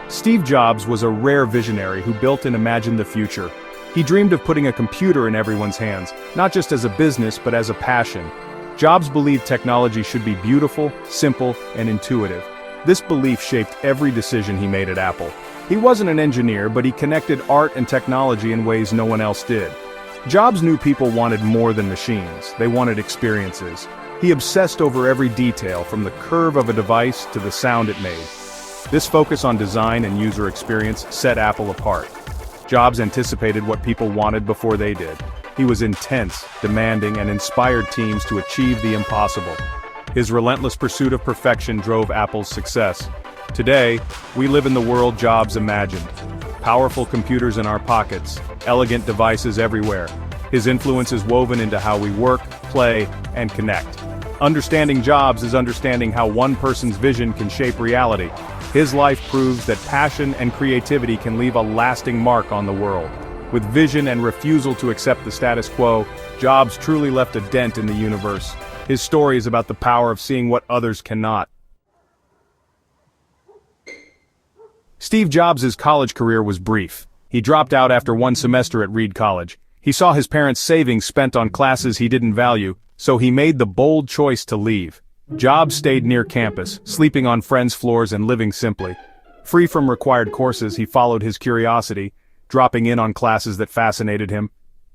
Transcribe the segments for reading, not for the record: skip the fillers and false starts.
Steve Jobs was a rare visionary who built and imagined the future. He dreamed of putting a computer in everyone's hands, not just as a business but as a passion. Jobs believed technology should be beautiful, simple, and intuitive. This belief shaped every decision he made at Apple. He wasn't an engineer, but he connected art and technology in ways no one else did. Jobs knew people wanted more than machines, they wanted experiences. He obsessed over every detail, from the curve of a device to the sound it made. This focus on design and user experience set Apple apart. Jobs anticipated what people wanted before they did. He was intense, demanding, and inspired teams to achieve the impossible. His relentless pursuit of perfection drove Apple's success. Today, we live in the world Jobs imagined. Powerful computers in our pockets, elegant devices everywhere. His influence is woven into how we work, play, and connect. Understanding Jobs is understanding how one person's vision can shape reality. His life proves that passion and creativity can leave a lasting mark on the world. With vision and refusal to accept the status quo, Jobs truly left a dent in the universe. His story is about the power of seeing what others cannot. Steve Jobs' college career was brief. He dropped out after one semester at Reed College. He saw his parents' savings spent on classes he didn't value, so he made the bold choice to leave. Jobs stayed near campus, sleeping on friends' floors and living simply. Free from required courses, he followed his curiosity, dropping in on classes that fascinated him.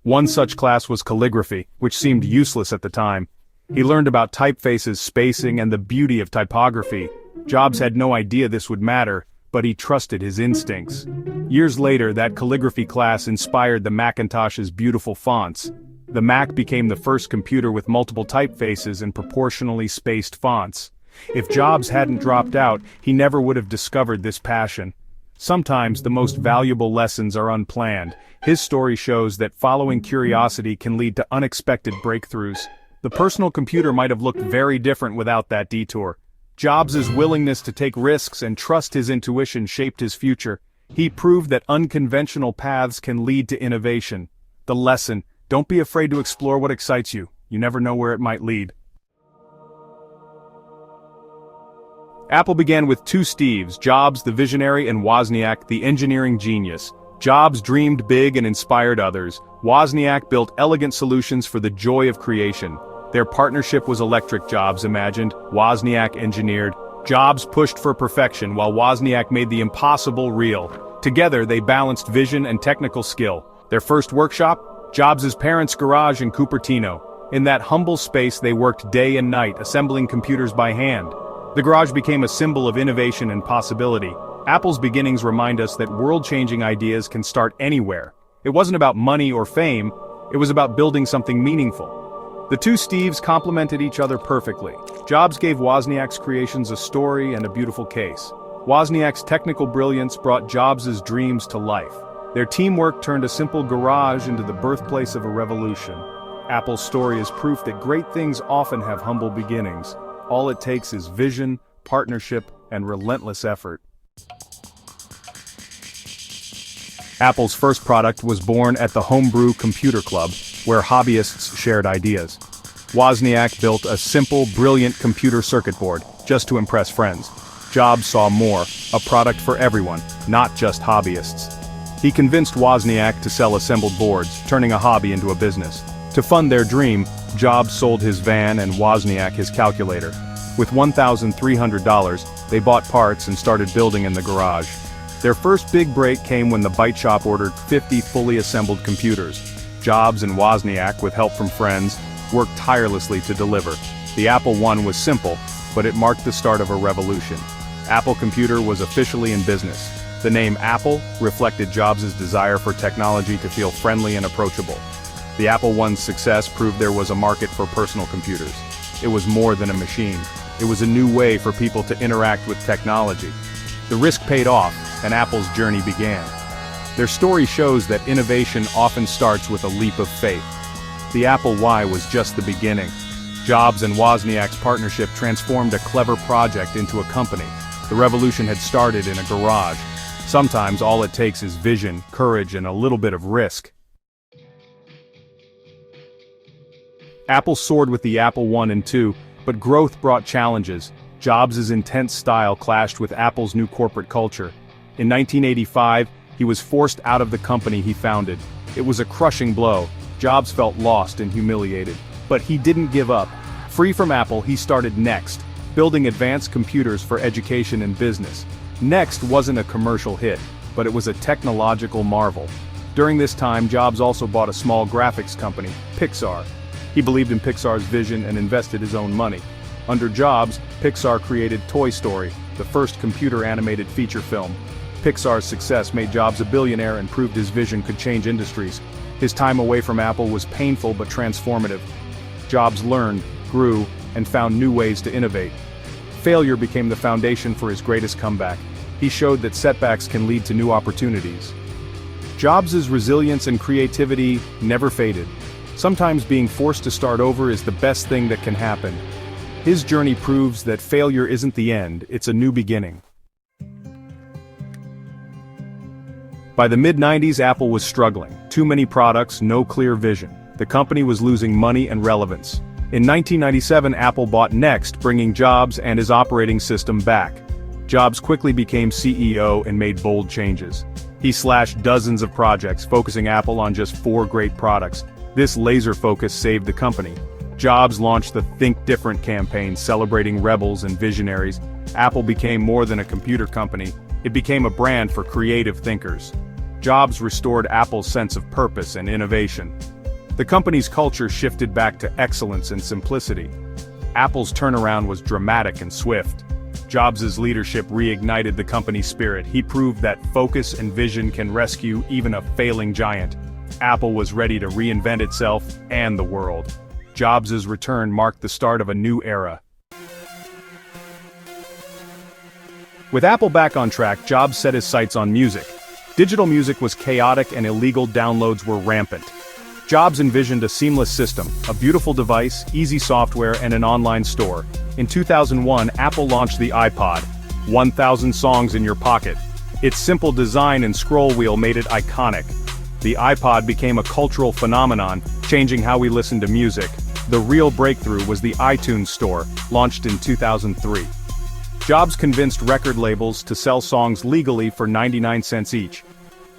One such class was calligraphy, which seemed useless at the time. He learned about typefaces, spacing, and the beauty of typography. Jobs had no idea this would matter, but he trusted his instincts. Years later, that calligraphy class inspired the Macintosh's beautiful fonts. The Mac became the first computer with multiple typefaces and proportionally spaced fonts. If Jobs hadn't dropped out, he never would have discovered this passion. Sometimes the most valuable lessons are unplanned. His story shows that following curiosity can lead to unexpected breakthroughs. The personal computer might have looked very different without that detour. Jobs' willingness to take risks and trust his intuition shaped his future. He proved that unconventional paths can lead to innovation. The lesson: don't be afraid to explore what excites you. You never know where it might lead. Apple began with two Steves, Jobs the visionary and Wozniak the engineering genius. Jobs dreamed big and inspired others. Wozniak built elegant solutions for the joy of creation. Their partnership was electric. Jobs imagined, Wozniak engineered. Jobs pushed for perfection while Wozniak made the impossible real. Together they balanced vision and technical skill. Their first workshop? Jobs' parents' garage in Cupertino. In that humble space they worked day and night, assembling computers by hand. The garage became a symbol of innovation and possibility. Apple's beginnings remind us that world-changing ideas can start anywhere. It wasn't about money or fame, it was about building something meaningful. The two Steves complemented each other perfectly. Jobs gave Wozniak's creations a story and a beautiful case. Wozniak's technical brilliance brought Jobs' dreams to life. Their teamwork turned a simple garage into the birthplace of a revolution. Apple's story is proof that great things often have humble beginnings. All it takes is vision, partnership, and relentless effort. Apple's first product was born at the Homebrew Computer Club, where hobbyists shared ideas. Wozniak built a simple, brilliant computer circuit board, just to impress friends. Jobs saw more, a product for everyone, not just hobbyists. He convinced Wozniak to sell assembled boards, turning a hobby into a business. To fund their dream, Jobs sold his van and Wozniak his calculator. With $1,300, they bought parts and started building in the garage. Their first big break came when the Byte Shop ordered 50 fully assembled computers. Jobs and Wozniak, with help from friends, worked tirelessly to deliver. The Apple I was simple, but it marked the start of a revolution. Apple Computer was officially in business. The name Apple reflected Jobs' desire for technology to feel friendly and approachable. The Apple I's success proved there was a market for personal computers. It was more than a machine. It was a new way for people to interact with technology. The risk paid off, and Apple's journey began. Their story shows that innovation often starts with a leap of faith. The Apple I was just the beginning. Jobs and Wozniak's partnership transformed a clever project into a company. The revolution had started in a garage. Sometimes all it takes is vision, courage, and a little bit of risk. Apple soared with the Apple I and II, but growth brought challenges. Jobs' intense style clashed with Apple's new corporate culture. In 1985, he was forced out of the company he founded. It was a crushing blow. Jobs felt lost and humiliated. But he didn't give up. Free from Apple, he started Next, building advanced computers for education and business. Next wasn't a commercial hit, but it was a technological marvel. During this time, Jobs also bought a small graphics company, Pixar. He believed in Pixar's vision and invested his own money. Under Jobs, Pixar created Toy Story, the first computer-animated feature film. Pixar's success made Jobs a billionaire and proved his vision could change industries. His time away from Apple was painful but transformative. Jobs learned, grew, and found new ways to innovate. Failure became the foundation for his greatest comeback. He showed that setbacks can lead to new opportunities. Jobs' resilience and creativity never faded. Sometimes being forced to start over is the best thing that can happen. His journey proves that failure isn't the end, it's a new beginning. By the mid-90s, Apple was struggling. Too many products, no clear vision. The company was losing money and relevance. In 1997, Apple bought Next, bringing Jobs and his operating system back. Jobs quickly became CEO and made bold changes. He slashed dozens of projects, focusing Apple on just 4 great products. This laser focus saved the company. Jobs launched the Think Different campaign, celebrating rebels and visionaries. Apple became more than a computer company. It became a brand for creative thinkers. Jobs restored Apple's sense of purpose and innovation. The company's culture shifted back to excellence and simplicity. Apple's turnaround was dramatic and swift. Jobs' leadership reignited the company's spirit. He proved that focus and vision can rescue even a failing giant. Apple was ready to reinvent itself and the world. Jobs' return marked the start of a new era. With Apple back on track, Jobs set his sights on music. Digital music was chaotic and illegal downloads were rampant. Jobs envisioned a seamless system, a beautiful device, easy software, and an online store. In 2001, Apple launched the iPod, 1,000 songs in your pocket. Its simple design and scroll wheel made it iconic. The iPod became a cultural phenomenon, changing how we listen to music. The real breakthrough was the iTunes Store, launched in 2003. Jobs convinced record labels to sell songs legally for 99 cents each.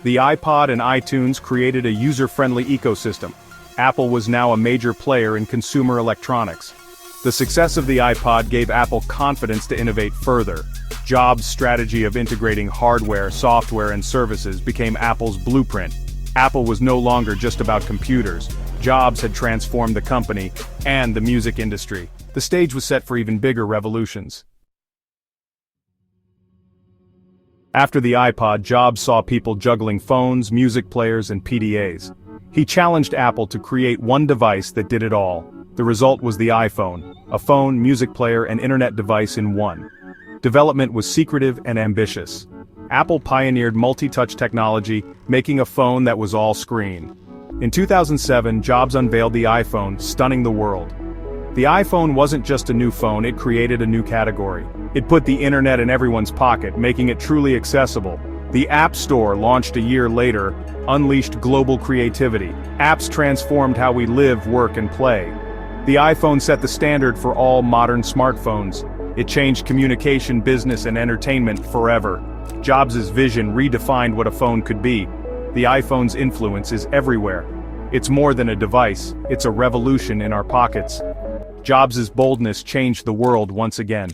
The iPod and iTunes created a user-friendly ecosystem. Apple was now a major player in consumer electronics. The success of the iPod gave Apple confidence to innovate further. Jobs' strategy of integrating hardware, software, and services became Apple's blueprint. Apple was no longer just about computers. Jobs had transformed the company and the music industry. The stage was set for even bigger revolutions. After the iPod, Jobs saw people juggling phones, music players, and PDAs. He challenged Apple to create one device that did it all. The result was the iPhone, a phone, music player, and internet device in one. Development was secretive and ambitious. Apple pioneered multi-touch technology, making a phone that was all screen. In 2007, Jobs unveiled the iPhone, stunning the world. The iPhone wasn't just a new phone, it created a new category. It put the internet in everyone's pocket, making it truly accessible. The App Store, launched a year later, unleashed global creativity. Apps transformed how we live, work, and play. The iPhone set the standard for all modern smartphones. It changed communication, business, and entertainment forever. Jobs' vision redefined what a phone could be. The iPhone's influence is everywhere. It's more than a device, it's a revolution in our pockets. Jobs' boldness changed the world once again.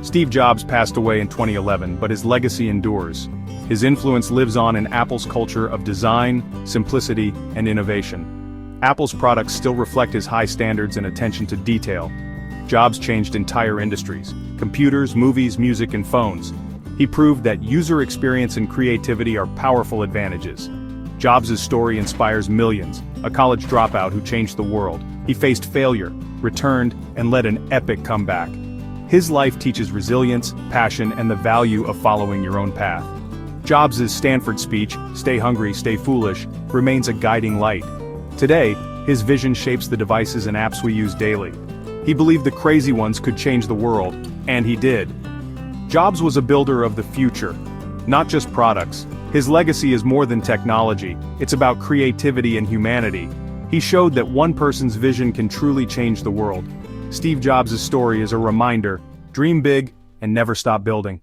Steve Jobs passed away in 2011, but his legacy endures. His influence lives on in Apple's culture of design, simplicity, and innovation. Apple's products still reflect his high standards and attention to detail. Jobs changed entire industries: computers, movies, music, and phones. He proved that user experience and creativity are powerful advantages. Jobs' story inspires millions, a college dropout who changed the world. He faced failure, returned, and led an epic comeback. His life teaches resilience, passion, and the value of following your own path. Jobs' Stanford speech, "Stay hungry, stay foolish," remains a guiding light. Today, his vision shapes the devices and apps we use daily. He believed the crazy ones could change the world, and he did. Jobs was a builder of the future, not just products. His legacy is more than technology, it's about creativity and humanity. He showed that one person's vision can truly change the world. Steve Jobs' story is a reminder: dream big, and never stop building.